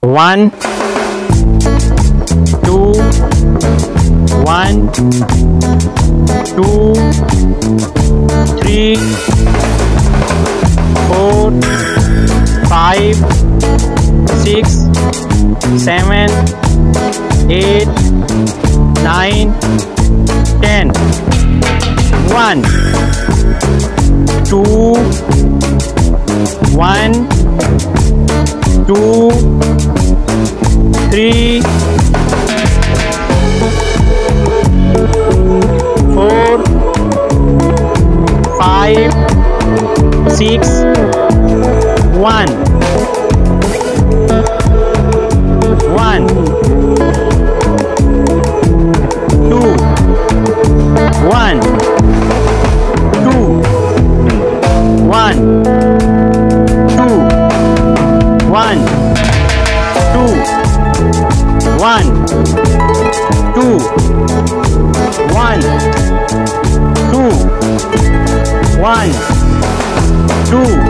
1 2 1 2 3 4 5 6 7 8 9 10 1 2 1 2 3 4 5 6 1 1 2 1 2 1 2 1 2 1 2 1 2 1 2